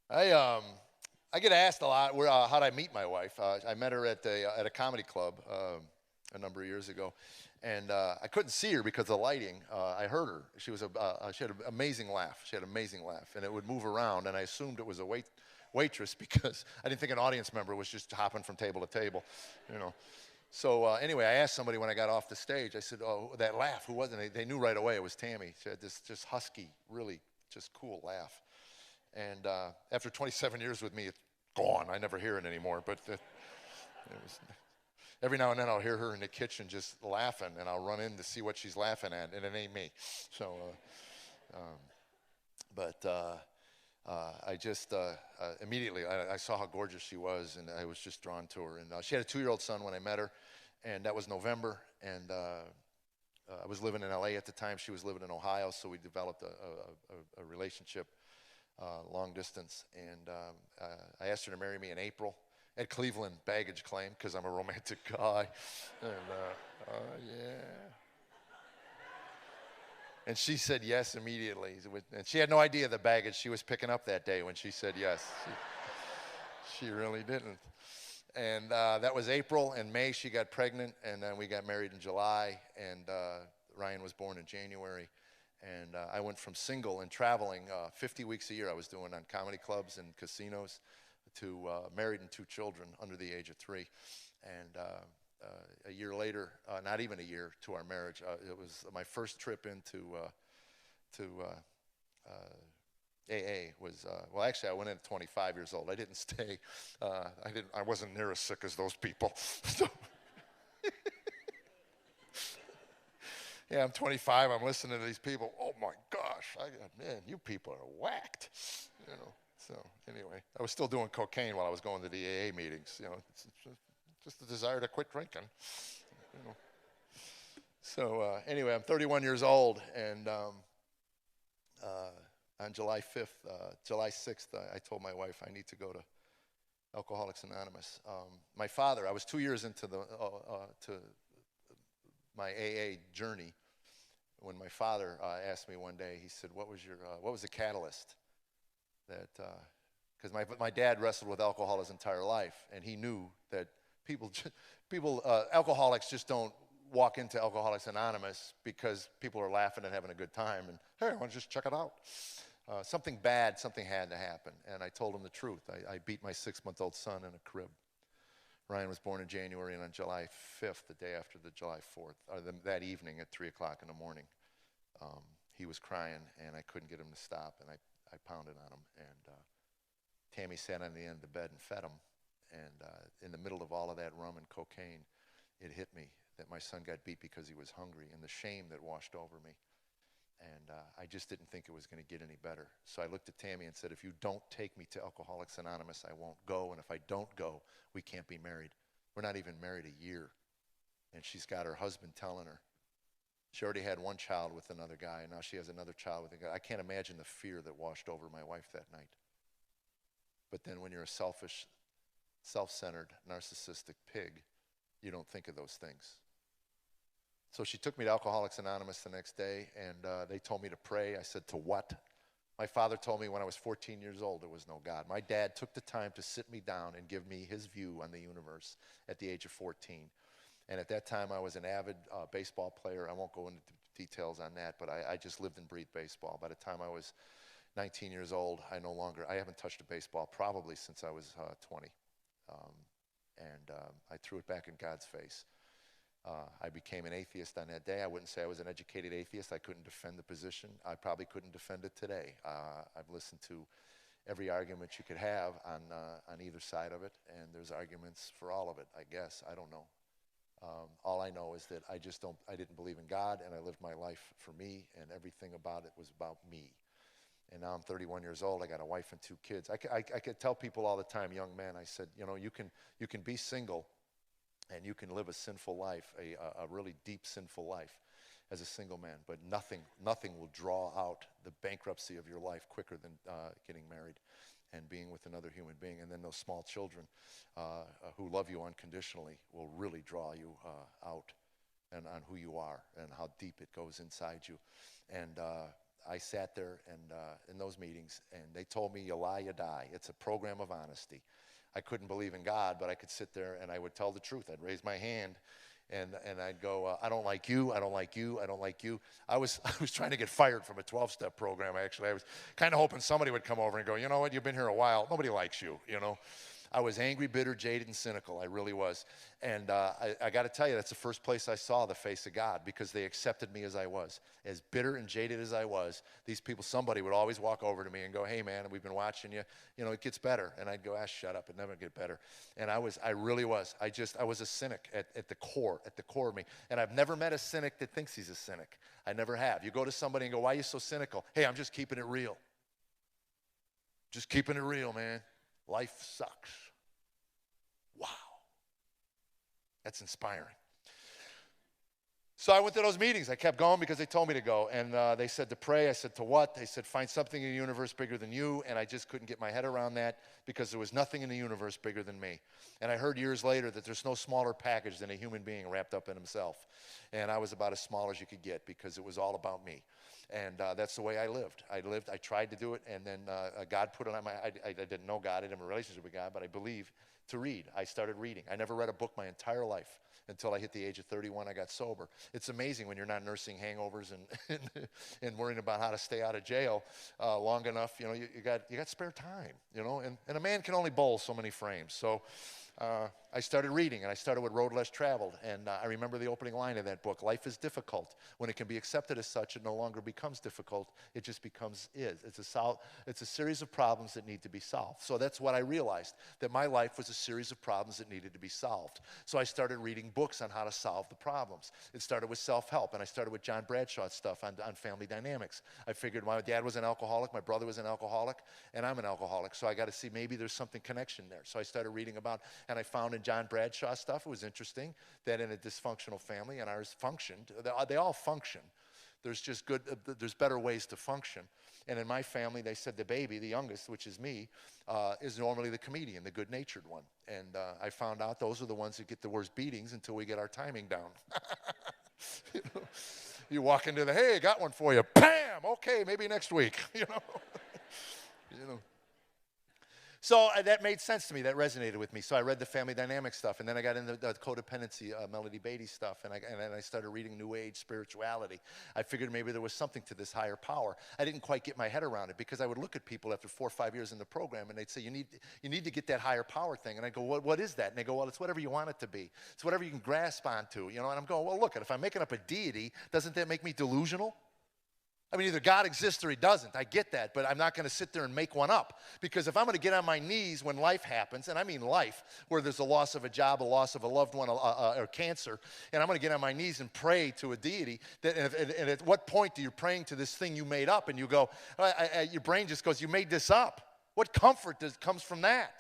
I I get asked a lot how did I meet my wife. I met her at a comedy club a number of years ago, and I couldn't see her because of the lighting. I heard her. She had an amazing laugh. She had an amazing laugh, and it would move around. And I assumed it was a waitress because I didn't think an audience member was just hopping from table to table, you know. So anyway, I asked somebody when I got off the stage. I said, "Oh, that laugh, who was it?" They knew right away it was Tammy. She had this just husky, really just cool laugh. And after 27 years with me, it's gone. I never hear it anymore. But it was, every now and then I'll hear her in the kitchen just laughing, and I'll run in to see what she's laughing at, and it ain't me. So, um, but I just immediately I saw how gorgeous she was, and I was just drawn to her. And she had a 2-year-old son when I met her, and that was November. And I was living in LA at the time. She was living in Ohio, so we developed a relationship long distance, and I asked her to marry me in April at Cleveland baggage claim because I'm a romantic guy, and yeah, and she said yes immediately, and she had no idea the baggage she was picking up that day when she said yes. She really didn't. And that was April. And May she got pregnant, and then we got married in July, and Ryan was born in January. And I went from single and traveling 50 weeks a year I was doing on comedy clubs and casinos to married and 2 children under the age of 3. And a year later, not even a year to our marriage, it was my first trip into to AA was well. Actually, I went in at 25 years old. I didn't stay. I wasn't near as sick as those people. So, yeah, I'm 25. I'm listening to these people. Oh my gosh, man, you people are whacked. You know. So anyway, I was still doing cocaine while I was going to the AA meetings. You know, it's just the desire to quit drinking. You know. So anyway, I'm 31 years old, and on July 5th, July 6th, I told my wife I need to go to Alcoholics Anonymous. My father, I was 2 years into to my AA journey when my father asked me one day. He said, "What was the catalyst that?" Because my dad wrestled with alcohol his entire life, and he knew that people alcoholics just don't walk into Alcoholics Anonymous because people are laughing and having a good time, and hey, I want to just check it out. Something had to happen, and I told him the truth. I beat my 6-month-old son in a crib. Ryan was born in January, and on July 5th, the day after the July 4th, that evening at 3 o'clock in the morning, he was crying, and I couldn't get him to stop, and I pounded on him, and Tammy sat on the end of the bed and fed him, and in the middle of all of that rum and cocaine, it hit me that my son got beat because he was hungry, and the shame that washed over me. And I just didn't think it was going to get any better. So I looked at Tammy and said, if you don't take me to Alcoholics Anonymous, I won't go. And if I don't go, we can't be married. We're not even married a year. And she's got her husband telling her. She already had one child with another guy, and now she has another child with a guy. I can't imagine the fear that washed over my wife that night. But then when you're a selfish, self-centered, narcissistic pig, you don't think of those things. So she took me to Alcoholics Anonymous the next day, and they told me to pray. I said, to what? My father told me when I was 14 years old there was no God. My dad took the time to sit me down and give me his view on the universe at the age of 14. And at that time, I was an avid baseball player. I won't go into details on that, but I just lived and breathed baseball. By the time I was 19 years old, I haven't touched a baseball probably since I was 20. I threw it back in God's face. I became an atheist on that day. I wouldn't say I was an educated atheist. I couldn't defend the position. I probably couldn't defend it today. I've listened to every argument you could have on either side of it, and there's arguments for all of it, I guess. I don't know. All I know is that I didn't believe in God, and I lived my life for me, and everything about it was about me. And now I'm 31 years old. I got a wife and 2 kids. I could tell people all the time, young men, I said, you can be single, and you can live a sinful life, a really deep sinful life as a single man, but nothing will draw out the bankruptcy of your life quicker than getting married and being with another human being. And then those small children who love you unconditionally will really draw you out and on who you are and how deep it goes inside you. And I sat there and in those meetings, and they told me, you lie, you die. It's a program of honesty. I couldn't believe in God, but I could sit there and I would tell the truth. I'd raise my hand, and I'd go, I don't like you, I don't like you, I don't like you. I was trying to get fired from a 12-step program, actually. I was kind of hoping somebody would come over and go, you know what, you've been here a while. Nobody likes you, you know. I was angry, bitter, jaded, and cynical. I really was. And I got to tell you, that's the first place I saw the face of God, because they accepted me as I was. As bitter and jaded as I was, these people, somebody would always walk over to me and go, hey, man, we've been watching you. You know, it gets better. And I'd go, shut up. It never get better. And I really was. I was a cynic at the core of me. And I've never met a cynic that thinks he's a cynic. I never have. You go to somebody and go, why are you so cynical? Hey, I'm just keeping it real. Just keeping it real, man. Life sucks. Wow. That's inspiring. So I went to those meetings. I kept going because they told me to go. And they said to pray. I said, to what? They said, find something in the universe bigger than you. And I just couldn't get my head around that, because there was nothing in the universe bigger than me. And I heard years later that there's no smaller package than a human being wrapped up in himself. And I was about as small as you could get, because it was all about me. And that's the way I lived. I tried to do it, and then God put it on I didn't know God. I didn't have a relationship with God, but I believe to read. I started reading. I never read a book my entire life until I hit the age of 31. I got sober. It's amazing when you're not nursing hangovers and worrying about how to stay out of jail long enough. You know, you got spare time. You know, and a man can only bowl so many frames. So I started reading, and I started with Road Less Traveled. And I remember the opening line of that book: life is difficult. When it can be accepted as such, it no longer becomes difficult. It just becomes is. It's a series of problems that need to be solved. So that's what I realized, that my life was a series of problems that needed to be solved. So I started reading books on how to solve the problems. It started with self-help, and I started with John Bradshaw's stuff on family dynamics. I figured my dad was an alcoholic, my brother was an alcoholic, and I'm an alcoholic. So I got to see maybe there's something connection there. So I started reading about, and I found in John Bradshaw's stuff, it was interesting that in a dysfunctional family, and ours functioned, they all function. There's just there's better ways to function. And in my family, they said the baby, the youngest, which is me, is normally the comedian, the good-natured one. And I found out those are the ones that get the worst beatings until we get our timing down. You know? You walk into hey, got one for you. Bam! Okay, maybe next week. You know? You know. So that made sense to me. That resonated with me. So I read the family dynamic stuff, and then I got into the codependency, Melody Beatty stuff, and then I started reading New Age spirituality. I figured maybe there was something to this higher power. I didn't quite get my head around it, because I would look at people after 4 or 5 years in the program, and they'd say, you need to get that higher power thing. And I go, what is that? And they go, well, it's whatever you want it to be. It's whatever you can grasp onto. You know. And I'm going, well, look, if I'm making up a deity, doesn't that make me delusional? I mean, either God exists or he doesn't. I get that, but I'm not going to sit there and make one up. Because if I'm going to get on my knees when life happens, and I mean life, where there's a loss of a job, a loss of a loved one, or cancer, and I'm going to get on my knees and pray to a deity, and at what point do you praying to this thing you made up, and you go, your brain just goes, you made this up. What comfort comes from that?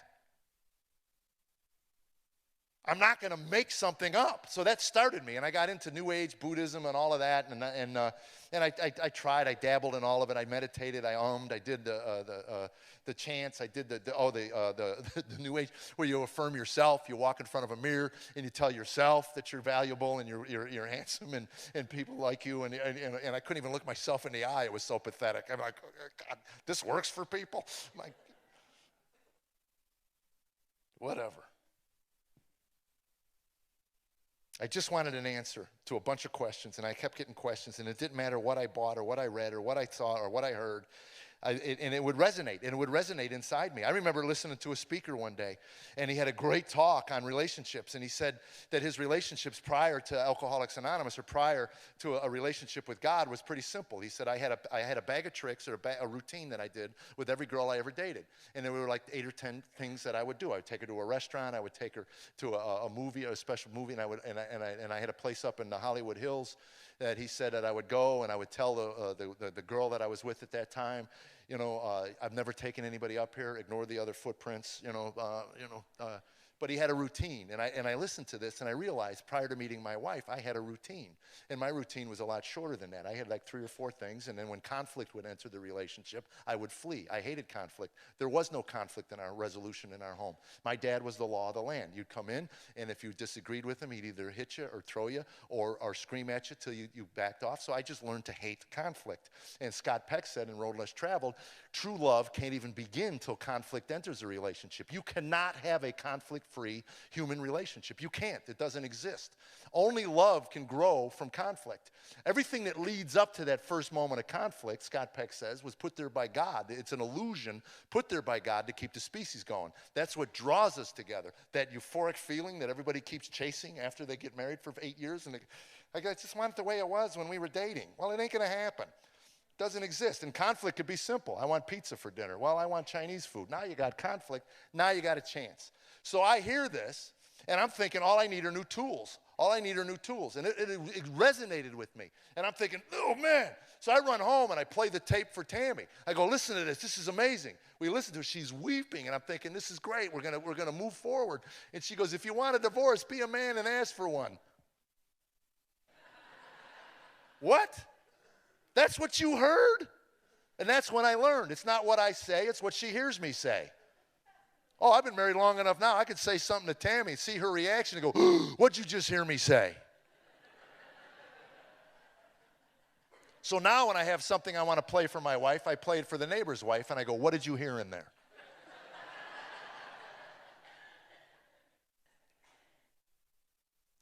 I'm not going to make something up. So that started me, and I got into New Age, Buddhism, and all of that, and I tried. I dabbled in all of it. I meditated. I I did the chants. I did the New Age, where you affirm yourself. You walk in front of a mirror and you tell yourself that you're valuable and you're handsome and people like you. And I couldn't even look myself in the eye. It was so pathetic. I'm like, God, this works for people. I'm like, whatever. I just wanted an answer to a bunch of questions, and I kept getting questions, and it didn't matter what I bought or what I read or what I saw or what I heard. And it would resonate, and it would resonate inside me. I remember listening to a speaker one day, and he had a great talk on relationships, and he said that his relationships prior to Alcoholics Anonymous, or prior to a relationship with God, was pretty simple. He said, I had a bag of tricks, or a routine that I did with every girl I ever dated, and there were like 8 or 10 things that I would do. I would take her to a restaurant, I would take her to a movie, a special movie, and I had a place up in the Hollywood Hills that he said that I would go, and I would tell the girl that I was with at that time, I've never taken anybody up here. Ignore the other footprints. But he had a routine, and I listened to this, and I realized prior to meeting my wife, I had a routine, and my routine was a lot shorter than that. I had like 3 or 4 things, and then when conflict would enter the relationship, I would flee. I hated conflict. There was no conflict in our resolution in our home. My dad was the law of the land. You'd come in, and if you disagreed with him, he'd either hit you or throw you or scream at you till you backed off. So I just learned to hate conflict. And Scott Peck said in Road Less Traveled, true love can't even begin till conflict enters a relationship. You cannot have a conflict-free human relationship. You can't. It doesn't exist. Only love can grow from conflict. Everything that leads up to that first moment of conflict, Scott Peck says, was put there by God. It's an illusion put there by God to keep the species going. That's what draws us together. That euphoric feeling that everybody keeps chasing after they get married for 8 years. And I just want it the way it was when we were dating. Well, it ain't going to happen. Doesn't exist. And conflict could be simple. I want pizza for dinner. Well, I want Chinese food. Now you got conflict. Now you got a chance. So I hear this, and I'm thinking all I need are new tools. All I need are new tools. And it resonated with me. And I'm thinking, oh, man. So I run home, and I play the tape for Tammy. I go, listen to this. This is amazing. We listen to it. She's weeping, and I'm thinking, this is great. We're gonna move forward. And she goes, if you want a divorce, be a man and ask for one. What? That's what you heard? And that's when I learned. It's not what I say, it's what she hears me say. Oh, I've been married long enough now, I could say something to Tammy, see her reaction, and go, what'd you just hear me say? So now when I have something I want to play for my wife, I play it for the neighbor's wife, and I go, what did you hear in there?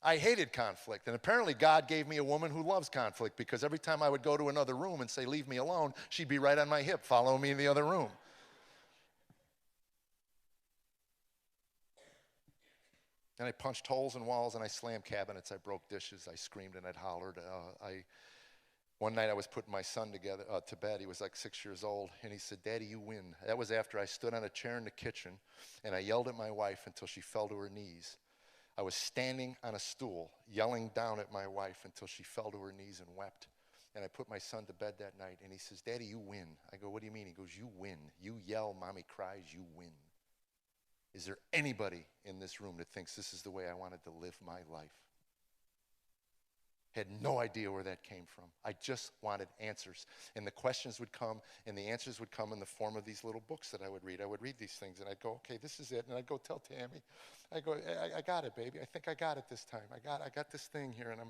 I hated conflict, and apparently God gave me a woman who loves conflict, because every time I would go to another room and say, leave me alone, she'd be right on my hip, following me in the other room. And I punched holes in walls, and I slammed cabinets, I broke dishes, I screamed and I hollered. One night I was putting my son to bed. He was like 6 years old, and he said, Daddy, you win. That was after I stood on a chair in the kitchen, and I yelled at my wife until she fell to her knees. I was standing on a stool, yelling down at my wife until she fell to her knees and wept. And I put my son to bed that night, and he says, Daddy, you win. I go, what do you mean? He goes, you win. You yell, Mommy cries, you win. Is there anybody in this room that thinks this is the way I wanted to live my life? Had no idea where that came from. I just wanted answers. And the questions would come, and the answers would come in the form of these little books that I would read. I would read these things, and I'd go, okay, this is it. And I'd go tell Tammy. I go, I got it, baby. I think I got it this time. I got this thing here, and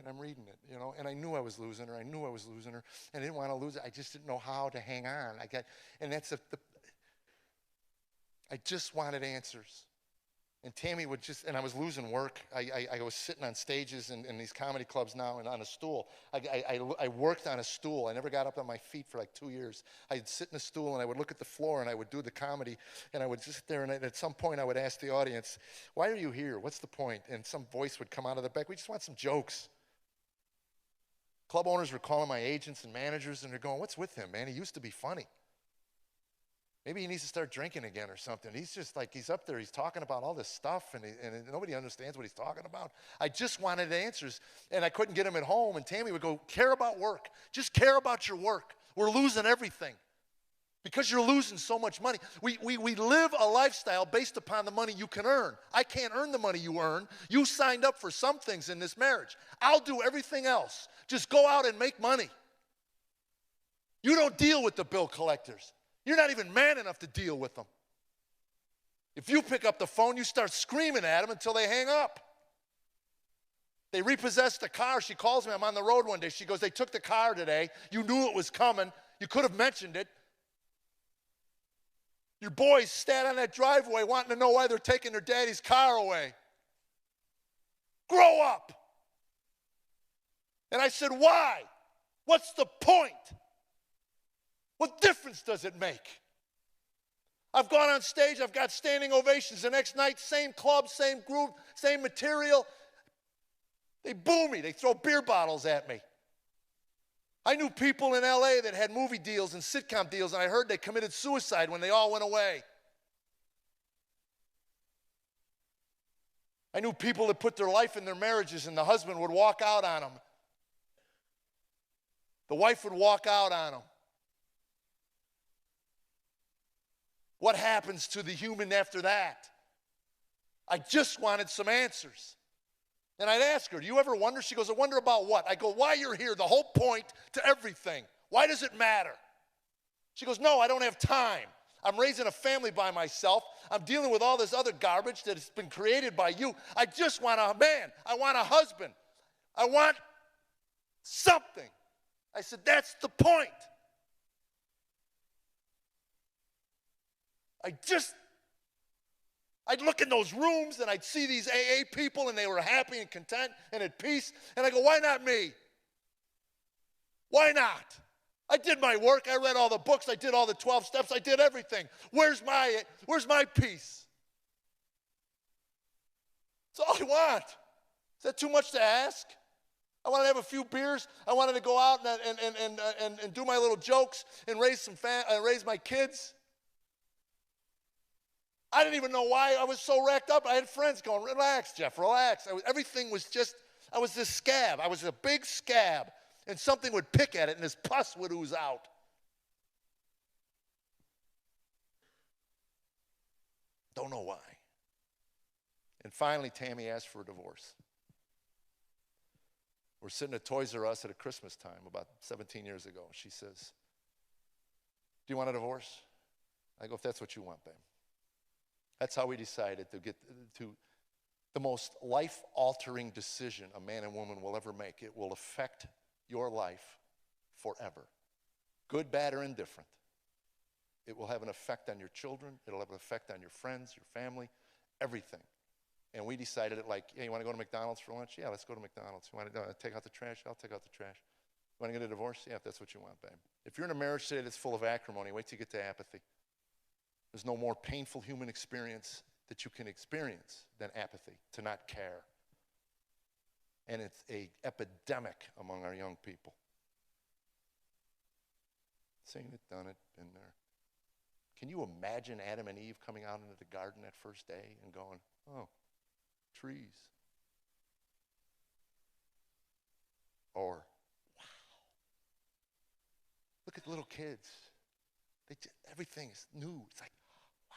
I'm reading it, you know. And I knew I was losing her. And I didn't want to lose it. I just didn't know how to hang on. I just wanted answers. And Tammy would and I was losing work. I was sitting on stages in these comedy clubs now and on a stool. I worked on a stool. I never got up on my feet for like 2 years. I'd sit in a stool and I would look at the floor and I would do the comedy. And I would just sit there, and at some point I would ask the audience, why are you here? What's the point? And some voice would come out of the back. We just want some jokes. Club owners were calling my agents and managers, and they're going, what's with him, man? He used to be funny. Maybe he needs to start drinking again or something. He's just like, he's up there, he's talking about all this stuff, and nobody understands what he's talking about. I just wanted answers, and I couldn't get him at home. And Tammy would go, care about work. Just care about your work. We're losing everything because you're losing so much money. We live a lifestyle based upon the money you can earn. I can't earn the money you earn. You signed up for some things in this marriage. I'll do everything else. Just go out and make money. You don't deal with the bill collectors. You're not even man enough to deal with them. If you pick up the phone, you start screaming at them until they hang up. They repossessed the car. She calls me. I'm on the road one day. She goes, they took the car today. You knew it was coming. You could have mentioned it. Your boys stand on that driveway wanting to know why they're taking their daddy's car away. Grow up. And I said, why? What's the point? What difference does it make? I've gone on stage, I've got standing ovations. The next night, same club, same group, same material. They boo me, they throw beer bottles at me. I knew people in LA that had movie deals and sitcom deals, and I heard they committed suicide when they all went away. I knew people that put their life in their marriages, and the husband would walk out on them. The wife would walk out on them. What happens to the human after that? I just wanted some answers. And I'd ask her, do you ever wonder? She goes, I wonder about what? I go, why you're here, the whole point to everything. Why does it matter? She goes, no, I don't have time. I'm raising a family by myself. I'm dealing with all this other garbage that has been created by you. I just want a man. I want a husband. I want something. I said, that's the point. I'd look in those rooms and I'd see these AA people and they were happy and content and at peace. And I go, why not me? Why not? I did my work. I read all the books. I did all the 12 steps. I did everything. Where's my peace? That's all I want. Is that too much to ask? I wanted to have a few beers. I wanted to go out and do my little jokes and raise my kids. I didn't even know why I was so racked up. I had friends going, relax, Jeff, relax. Everything was just, I was this scab. I was a big scab. And something would pick at it and this pus would ooze out. Don't know why. And finally, Tammy asked for a divorce. We're sitting at Toys R Us at a Christmas time about 17 years ago. She says, do you want a divorce? I go, if that's what you want, babe. That's how we decided to get to the most life-altering decision a man and woman will ever make. It will affect your life forever. Good, bad, or indifferent. It will have an effect on your children. It'll have an effect on your friends, your family, everything. And we decided it like, hey, you want to go to McDonald's for lunch? Yeah, let's go to McDonald's. You want to take out the trash? I'll take out the trash. You want to get a divorce? Yeah, if that's what you want, babe. If you're in a marriage today that's full of acrimony, wait till you get to apathy. There's no more painful human experience that you can experience than apathy, to not care. And it's an epidemic among our young people. Seen it, done it, been there. Can you imagine Adam and Eve coming out into the garden that first day and going, oh, trees. Or, wow. Look at little kids. Everything is new. It's like, wow.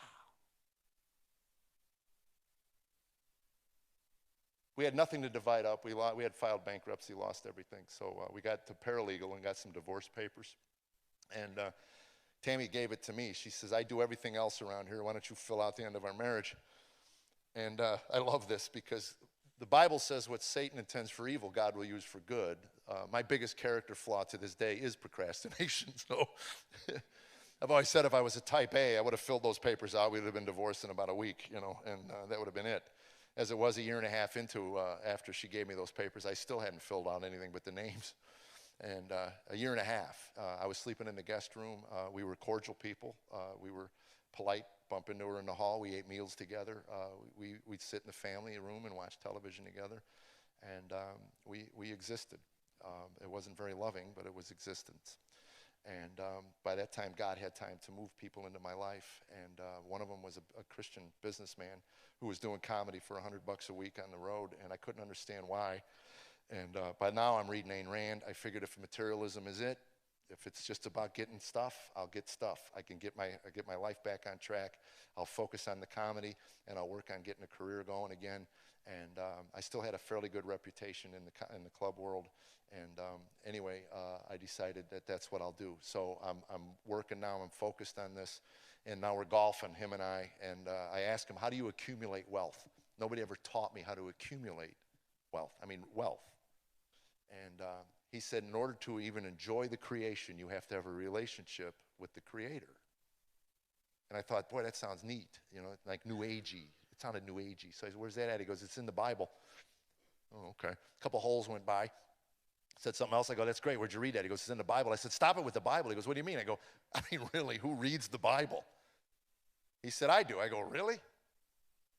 We had nothing to divide up. We had filed bankruptcy, lost everything. So we got to paralegal and got some divorce papers. And Tammy gave it to me. She says, I do everything else around here. Why don't you fill out the end of our marriage? And I love this because the Bible says what Satan intends for evil, God will use for good. My biggest character flaw to this day is procrastination. So I've always said if I was a type A, I would have filled those papers out. We would have been divorced in about a week, and that would have been it. As it was a year and a half into, after she gave me those papers, I still hadn't filled out anything but the names. And a year and a half, I was sleeping in the guest room. We were cordial people. We were polite, bump into her in the hall. We ate meals together. We'd sit in the family room and watch television together. And we existed. It wasn't very loving, but it was existence. And by that time, God had time to move people into my life. And one of them was a Christian businessman who was doing comedy for $100 a week on the road, and I couldn't understand why. And by now, I'm reading Ayn Rand. I figured if materialism is it, if it's just about getting stuff, I'll get stuff. I can get my life back on track. I'll focus on the comedy, and I'll work on getting a career going again. And I still had a fairly good reputation in the club world. And anyway, I decided that that's what I'll do. So I'm working now. I'm focused on this. And now we're golfing, him and I. And I asked him, how do you accumulate wealth? Nobody ever taught me how to accumulate wealth. I mean, wealth. And he said, in order to even enjoy the creation, you have to have a relationship with the Creator. And I thought, boy, that sounds neat, like New Agey. It sounded New Agey. So I said, where's that at? He goes, it's in the Bible. Oh, okay. A couple holes went by. Said something else. I go, that's great. Where'd you read that? He goes, it's in the Bible. I said, stop it with the Bible. He goes, what do you mean? I go, I mean, really, who reads the Bible? He said, I do. I go, really?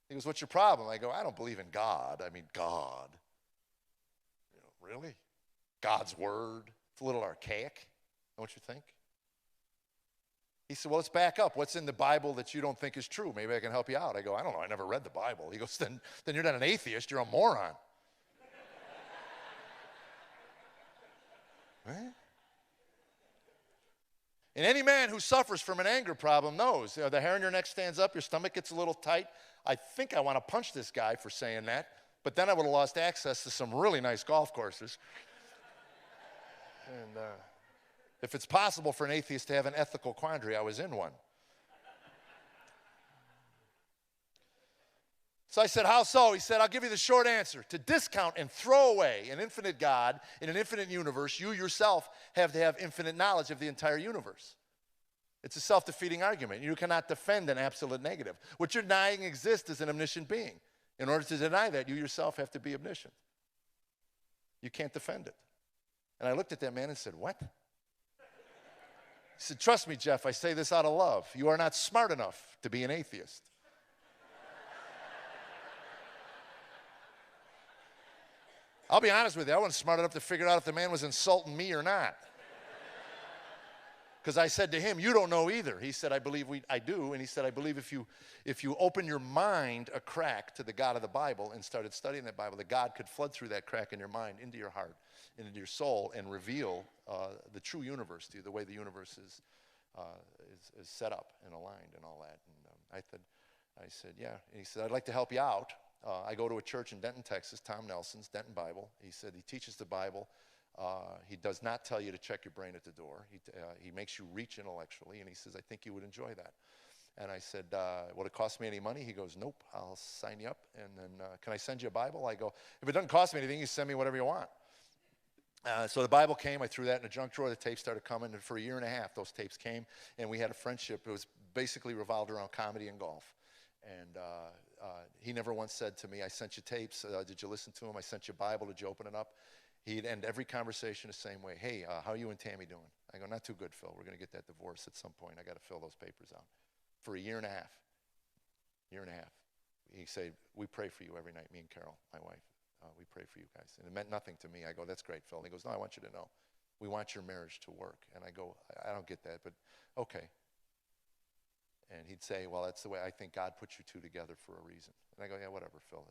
He goes, what's your problem? I go, I don't believe in God. I mean, God. Really? God's word. It's a little archaic, don't you think? He said, well, let's back up. What's in the Bible that you don't think is true? Maybe I can help you out. I go, I don't know. I never read the Bible. He goes, then you're not an atheist. You're a moron. Right? And any man who suffers from an anger problem knows, the hair on your neck stands up, your stomach gets a little tight. I think I want to punch this guy for saying that, but then I would have lost access to some really nice golf courses. And if it's possible for an atheist to have an ethical quandary, I was in one. So I said, how so? He said, I'll give you the short answer. To discount and throw away an infinite God in an infinite universe, you yourself have to have infinite knowledge of the entire universe. It's a self-defeating argument. You cannot defend an absolute negative. What you're denying exists as an omniscient being. In order to deny that, you yourself have to be omniscient. You can't defend it. And I looked at that man and said, what? He said, trust me, Jeff, I say this out of love. You are not smart enough to be an atheist. I'll be honest with you, I wasn't smart enough to figure out if the man was insulting me or not. Because I said to him, you don't know either. He said, I believe I do. And he said, I believe if you open your mind a crack to the God of the Bible and started studying that Bible, that God could flood through that crack in your mind into your heart, into your soul, and reveal the true universe to you, the way the universe is set up and aligned and all that. And I said, yeah. And he said, I'd like to help you out. I go to a church in Denton, Texas, Tom Nelson's, Denton Bible. He said he teaches the Bible. He does not tell you to check your brain at the door. He makes you reach intellectually, and he says, I think you would enjoy that. And I said, would it cost me any money? He goes, nope, I'll sign you up. And then, can I send you a Bible? I go, if it doesn't cost me anything, you send me whatever you want. So the Bible came. I threw that in a junk drawer. The tapes started coming. And for a year and a half, those tapes came, and we had a friendship. It was basically revolved around comedy and golf. And he never once said to me, I sent you tapes. Did you listen to them? I sent you a Bible. Did you open it up? He'd end every conversation the same way. Hey, how are you and Tammy doing? I go, not too good, Phil. We're going to get that divorce at some point. I got to fill those papers out. For a year and a half. He'd say, we pray for you every night, me and Carol, my wife. We pray for you guys. And it meant nothing to me. I go, that's great, Phil. And he goes, no, I want you to know. We want your marriage to work. And I go, I don't get that, but okay. And he'd say, well, that's the way I think God put you two together for a reason. And I go, yeah, whatever, Phil.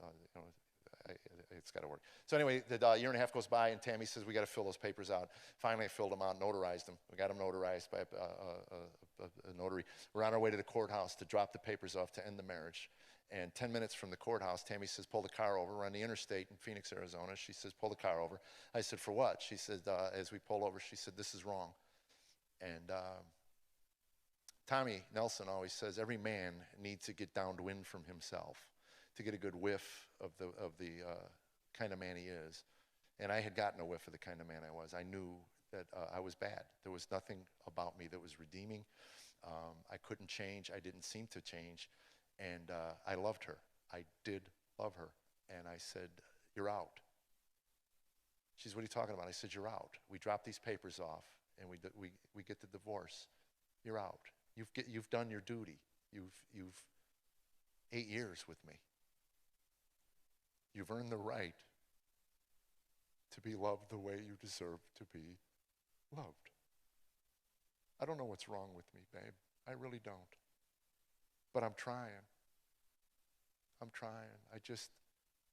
It's got to work. So anyway, the year and a half goes by, and Tammy says, we got to fill those papers out. Finally, I filled them out, notarized them. We got them notarized by a notary. We're on our way to the courthouse to drop the papers off to end the marriage. And 10 minutes from the courthouse, Tammy says, pull the car over. We're on the interstate in Phoenix, Arizona. She says, pull the car over. I said, for what? She said, as we pull over, she said, this is wrong. And Tommy Nelson always says, every man needs to get downwind from himself to get a good whiff of the kind of man he is. And I had gotten a whiff of the kind of man I was. I knew that I was bad. There was nothing about me that was redeeming. I couldn't change. I didn't seem to change. And I loved her. I did love her. And I said, you're out. She said, what are you talking about? I said, you're out. We drop these papers off, and we get the divorce. You're out. You've done your duty. You've 8 years with me. You've earned the right to be loved the way you deserve to be loved. I don't know what's wrong with me, babe. I really don't. But I'm trying. I just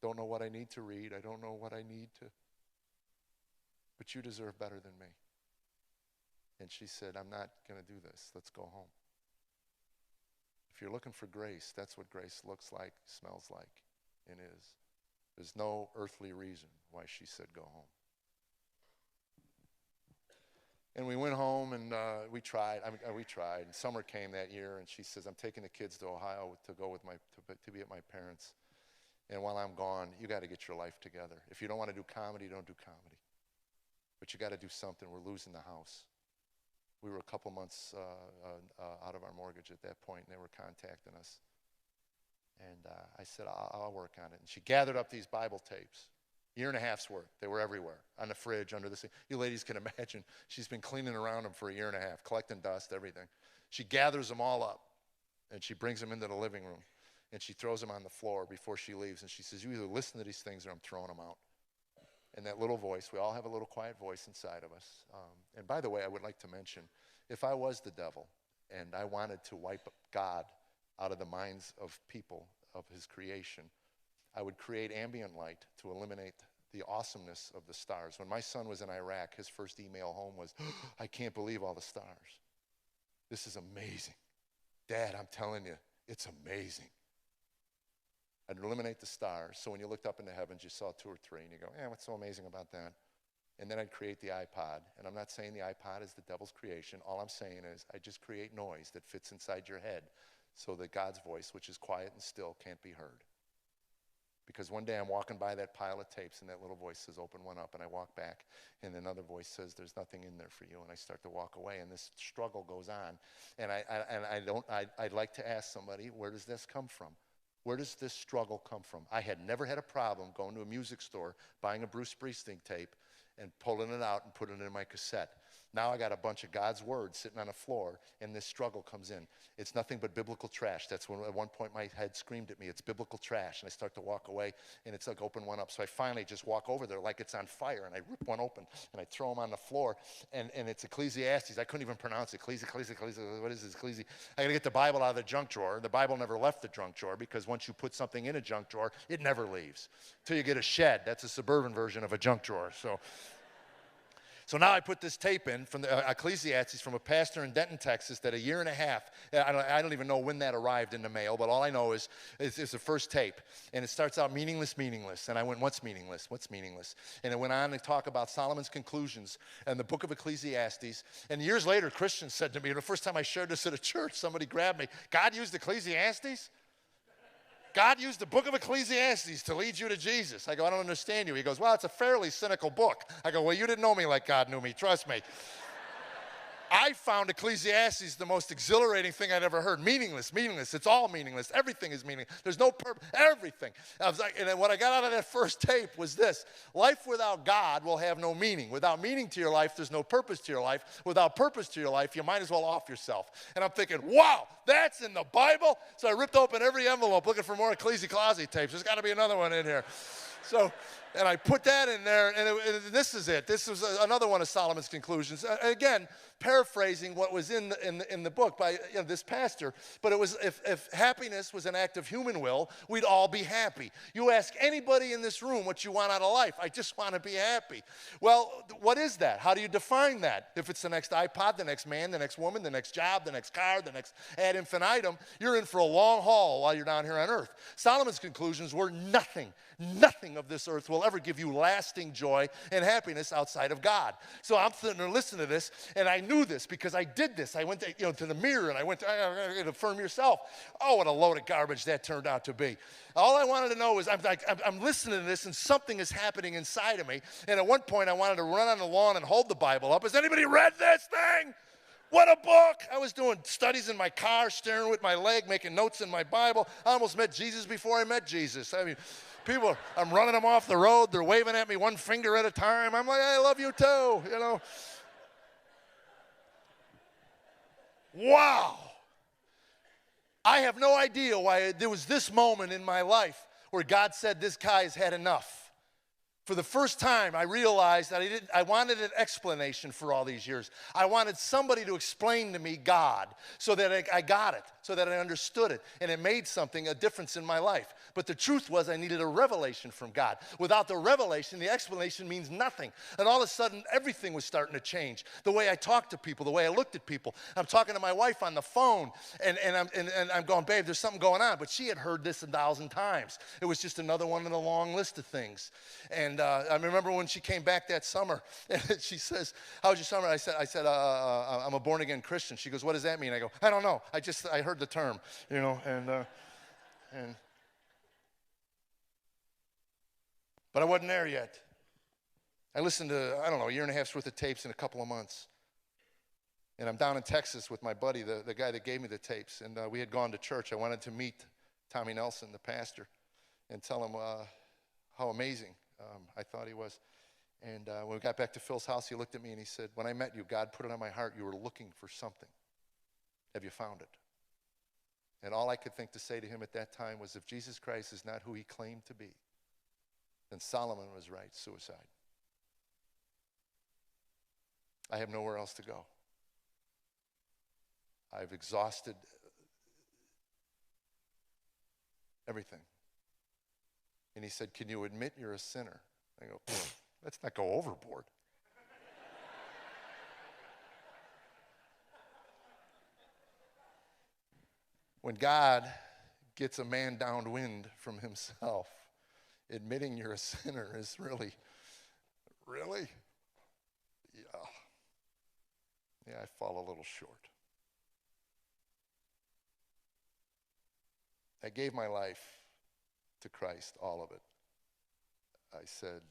don't know what I need to read. I don't know what I need to. But you deserve better than me. And she said, I'm not going to do this. Let's go home. If you're looking for grace, that's what grace looks like, smells like, and is. There's no earthly reason why she said go home. And we went home, and we tried. And summer came that year, and she says, I'm taking the kids to Ohio to go with to be at my parents'. And while I'm gone, you got to get your life together. If you don't want to do comedy, don't do comedy. But you got to do something. We're losing the house. We were a couple months out of our mortgage at that point, and they were contacting us. And I said, I'll work on it. And she gathered up these Bible tapes, year and a half's worth. They were everywhere, on the fridge, under the sink. You ladies can imagine, she's been cleaning around them for a year and a half, collecting dust, everything. She gathers them all up, and she brings them into the living room, and she throws them on the floor before she leaves. And she says, you either listen to these things or I'm throwing them out. And that little voice, we all have a little quiet voice inside of us. And by the way, I would like to mention, if I was the devil and I wanted to wipe God out of the minds of people, of his creation, I would create ambient light to eliminate the awesomeness of the stars. When my son was in Iraq, his first email home was, I can't believe all the stars. This is amazing. Dad, I'm telling you, it's amazing. I'd eliminate the stars, so when you looked up into heavens, you saw 2 or 3, and you go, what's so amazing about that? And then I'd create the iPod, and I'm not saying the iPod is the devil's creation. All I'm saying is I just create noise that fits inside your head so that God's voice, which is quiet and still, can't be heard. Because one day I'm walking by that pile of tapes, and that little voice says, open one up, and I walk back, and another voice says, there's nothing in there for you, and I start to walk away, and this struggle goes on. And I'd like to ask somebody, where does this come from? Where does this struggle come from? I had never had a problem going to a music store, buying a Bruce Springsteen tape, and pulling it out and putting it in my cassette. Now I got a bunch of God's word sitting on the floor, and this struggle comes in. It's nothing but biblical trash. That's when at one point my head screamed at me, it's biblical trash. And I start to walk away, and it's like open one up. So I finally just walk over there like it's on fire, and I rip one open, and I throw them on the floor, and it's Ecclesiastes. I couldn't even pronounce it. What is this? Ecclesi. I got to get the Bible out of the junk drawer. The Bible never left the junk drawer, because once you put something in a junk drawer, it never leaves. Until you get a shed. That's a suburban version of a junk drawer. So now I put this tape in from the Ecclesiastes from a pastor in Denton, Texas, that a year and a half, I don't even know when that arrived in the mail, but all I know is it's the first tape. And it starts out meaningless, meaningless. And I went, what's meaningless? What's meaningless? And it went on to talk about Solomon's conclusions and the book of Ecclesiastes. And years later, Christians said to me, the first time I shared this at a church, somebody grabbed me, God used Ecclesiastes? God used the book of Ecclesiastes to lead you to Jesus. I go, I don't understand you. He goes, well, it's a fairly cynical book. I go, well, you didn't know me like God knew me. Trust me. I found Ecclesiastes the most exhilarating thing I'd ever heard. Meaningless, meaningless. It's all meaningless. Everything is meaningless. There's no purpose. Everything. I was like, and then what I got out of that first tape was this. Life without God will have no meaning. Without meaning to your life, there's no purpose to your life. Without purpose to your life, you might as well off yourself. And I'm thinking, wow, that's in the Bible? So I ripped open every envelope looking for more Ecclesiastes tapes. There's got to be another one in here. And I put that in there, and this is it. This was another one of Solomon's conclusions. Again, paraphrasing what was in the book by this pastor. But it was, if happiness was an act of human will, we'd all be happy. You ask anybody in this room what you want out of life. I just want to be happy. Well, what is that? How do you define that? If it's the next iPod, the next man, the next woman, the next job, the next car, the next ad infinitum, you're in for a long haul while you're down here on earth. Solomon's conclusions were nothing of this earth will ever give you lasting joy and happiness outside of God. So I'm sitting there listening to this, and I knew this because I did this. I went to the mirror, and I went to affirm yourself. Oh, what a load of garbage that turned out to be. All I wanted to know was I'm listening to this, and something is happening inside of me. And at one point, I wanted to run on the lawn and hold the Bible up. Has anybody read this thing? What a book. I was doing studies in my car, staring with my leg, making notes in my Bible. I almost met Jesus before I met Jesus. I mean, people, I'm running them off the road. They're waving at me one finger at a time. I'm like, I love you too, Wow. I have no idea why there was this moment in my life where God said, this guy's had enough. For the first time, I realized that I wanted an explanation for all these years. I wanted somebody to explain to me God so that I got it, so that I understood it, and it made a difference in my life. But the truth was I needed a revelation from God. Without the revelation, the explanation means nothing. And all of a sudden, everything was starting to change. The way I talked to people, the way I looked at people. I'm talking to my wife on the phone, and I'm going, babe, there's something going on. But she had heard this 1,000 times. It was just another one in a long list of things. And I remember when she came back that summer, and she says, how was your summer? I said, I'm a born-again Christian. She goes, what does that mean? I go, I don't know. I heard the term, but I wasn't there yet. I listened to, a year and a half's worth of tapes in a couple of months. And I'm down in Texas with my buddy, the guy that gave me the tapes. And we had gone to church. I wanted to meet Tommy Nelson, the pastor, and tell him how amazing I thought he was. And when we got back to Phil's house, he looked at me and he said, when I met you, God put it on my heart, you were looking for something. Have you found it? And all I could think to say to him at that time was, if Jesus Christ is not who he claimed to be, then Solomon was right, suicide. I have nowhere else to go. I've exhausted everything. And he said, can you admit you're a sinner? I go, let's not go overboard. When God gets a man downwind from himself, admitting you're a sinner is really, yeah. Yeah, I fall a little short. I gave my life to Christ, all of it. I said,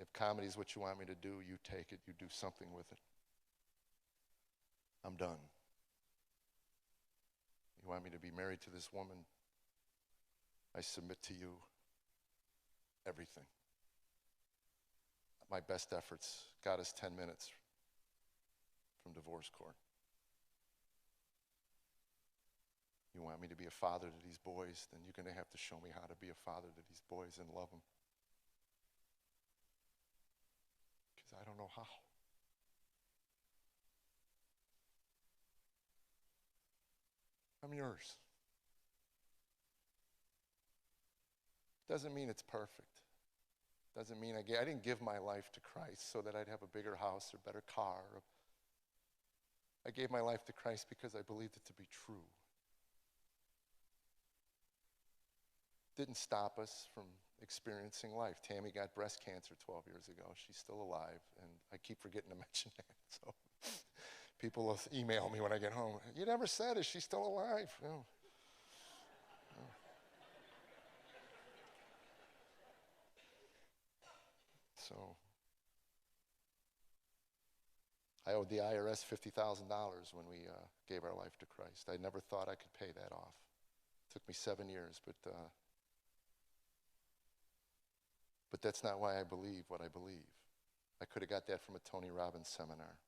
if comedy is what you want me to do, you take it, you do something with it. I'm done. You want me to be married to this woman? I submit to you everything. My best efforts got us 10 minutes from divorce court. You want me to be a father to these boys, then you're going to have to show me how to be a father to these boys and love them. Because I don't know how. I'm yours. Doesn't mean it's perfect. Doesn't mean I didn't give my life to Christ so that I'd have a bigger house or better car. I gave my life to Christ because I believed it to be true. Didn't stop us from experiencing life. Tammy got breast cancer 12 years ago. She's still alive, and I keep forgetting to mention that. So people will email me when I get home. You never said, is she still alive? No. So I owed the IRS $50,000 when we gave our life to Christ. I never thought I could pay that off. It took me 7 years, but that's not why I believe what I believe. I could have got that from a Tony Robbins seminar.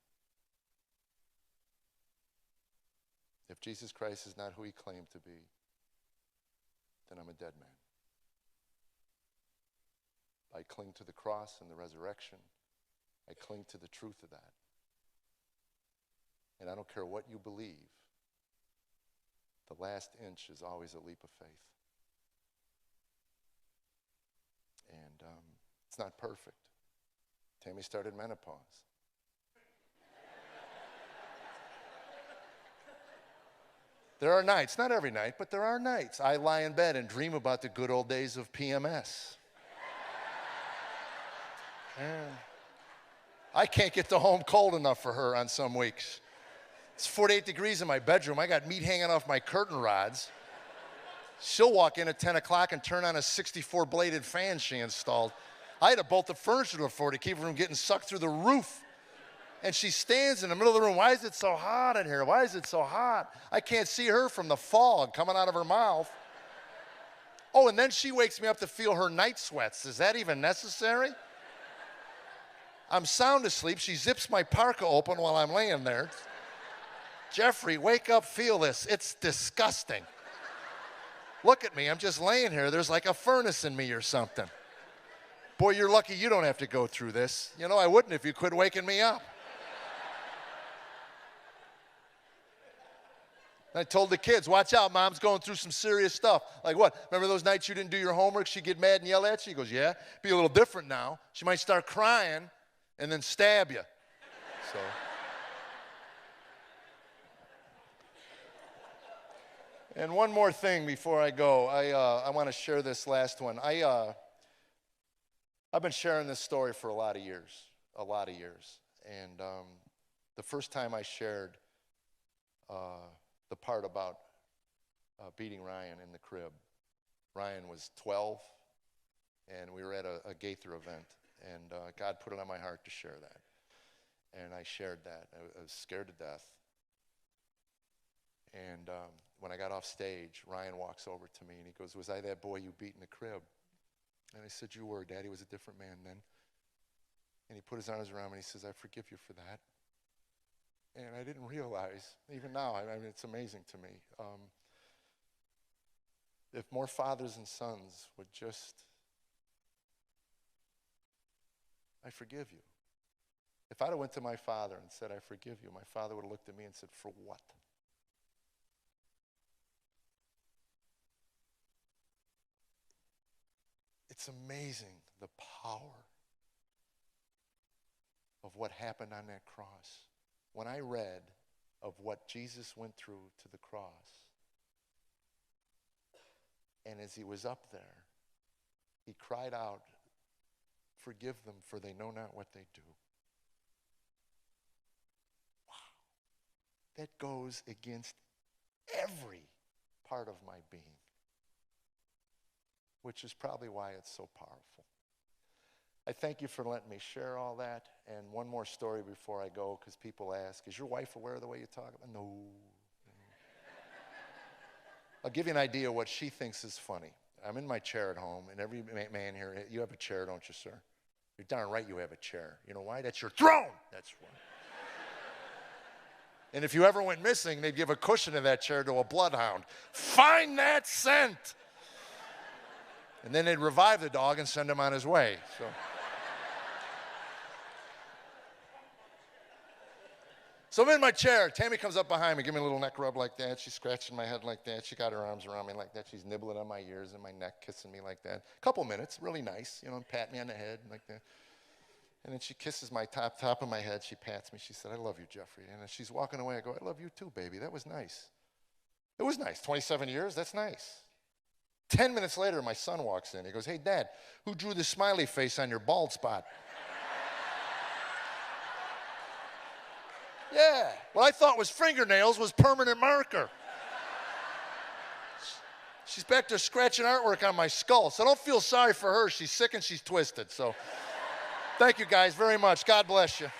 If Jesus Christ is not who he claimed to be, then I'm a dead man. I cling to the cross and the resurrection. I cling to the truth of that. And I don't care what you believe, the last inch is always a leap of faith. And it's not perfect. Tammy started menopause. There are nights, not every night, but there are nights. I lie in bed and dream about the good old days of PMS. I can't get the home cold enough for her on some weeks. It's 48 degrees in my bedroom. I got meat hanging off my curtain rods. She'll walk in at 10 o'clock and turn on a 64-bladed fan she installed. I had to bolt the furniture to the floor to keep her from getting sucked through the roof. And she stands in the middle of the room. Why is it so hot in here? Why is it so hot? I can't see her from the fog coming out of her mouth. Oh, and then she wakes me up to feel her night sweats. Is that even necessary? I'm sound asleep. She zips my parka open while I'm laying there. Jeffrey, wake up, feel this. It's disgusting. Look at me. I'm just laying here. There's like a furnace in me or something. Boy, you're lucky you don't have to go through this. You know, I wouldn't if you quit waking me up. I told the kids, watch out, Mom's going through some serious stuff. Like what? Remember those nights you didn't do your homework? She'd get mad and yell at you? She goes, yeah. Be a little different now. She might start crying and then stab you. So. And one more thing before I go. I want to share this last one. I've been sharing this story for a lot of years. And the first time I shared the part about beating Ryan in the crib, Ryan was 12, and we were at a Gaither event, and God put it on my heart to share that. And I shared that. I was scared to death. And when I got off stage, Ryan walks over to me, and he goes, was I that boy you beat in the crib? And I said, you were. Daddy was a different man then. And he put his arms around me, and he says, I forgive you for that. And I didn't realize, even now, I mean, it's amazing to me. If more fathers and sons would just, I forgive you. If I'd have went to my father and said, I forgive you, my father would have looked at me and said, for what? It's amazing the power of what happened on that cross. When I read of what Jesus went through to the cross, And as he was up there, he cried out, "Forgive them, for they know not what they do." Wow. That goes against every part of my being, which is probably why it's so powerful. I thank you for letting me share all that. And one more story before I go, because people ask, is your wife aware of the way you talk about? No. I'll give you an idea of what she thinks is funny. I'm in my chair at home, and every man here, you have a chair, don't you, sir? You're darn right you have a chair. You know why? That's your throne. That's why. And if you ever went missing, they'd give a cushion to that chair to a bloodhound. Find that scent. And then they'd revive the dog and send him on his way. So I'm in my chair. Tammy comes up behind me, give me a little neck rub like that. She's scratching my head like that. She got her arms around me like that. She's nibbling on my ears and my neck, kissing me like that. A couple minutes, really nice, and pat me on the head like that. And then she kisses my top of my head. She pats me. She said, "I love you, Jeffrey." And as she's walking away, I go, "I love you too, baby. That was nice." It was nice. 27 years, that's nice. 10 minutes later, my son walks in. He goes, "Hey, Dad, who drew the smiley face on your bald spot?" Yeah, what I thought was fingernails was permanent marker. She's back there scratching artwork on my skull, so don't feel sorry for her. She's sick and she's twisted. So thank you guys very much. God bless you.